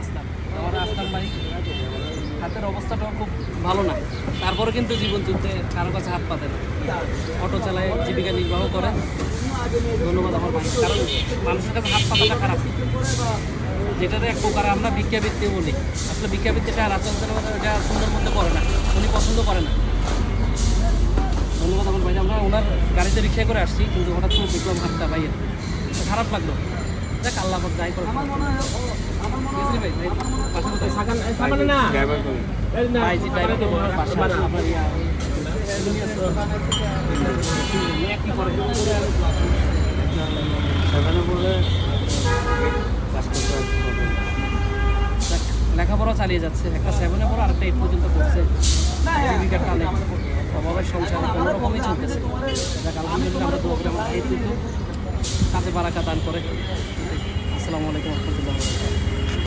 আসলাম। আমার আসলাম ভাই হাতের অবস্থাটাও খুব ভালো না, তারপরে কিন্তু জীবন যুদ্ধে কারো কাছে হাত পাতে না, অটো চালায় জীবিকা নির্বাহ করে। ধন্যবাদ আমার ভাই, কারণ মানুষের কাছে হাত পাতাটা খারাপ, যেটাতে এক প্রকার আমরা ভিক্ষাবৃত্তি বলি। আসলে ভিক্ষাবৃত্তিটা রাজতন্ত্রের মধ্যে এটা সুন্দর মধ্যে করে না, উনি পছন্দ করে না। ধন্যবাদ আমার ভাই। আমরা ওনার গাড়িতে রিক্সায় করে আসছি, কিন্তু হঠাৎ করে দেখলাম হাতটা ভাইয়ের, খারাপ লাগলো। দেখ আল্লাহ যাই করে ভাই যে ড্রাইভার আপনার কি করে লেখাপড়া চালিয়ে যাচ্ছে, একটা 7-এ পড়ো আরেকটা 8 পর্যন্ত পড়ছে, জীবিকার টানে অভাবের সংসার কোনো রকমই চলতেছে। দেখ আলহামদুলিল্লাহ আমরা দোয়া করি আমার এই কাজে বারাকা দান করে। আসসালামু আলাইকুম রহমতুল্লাহ।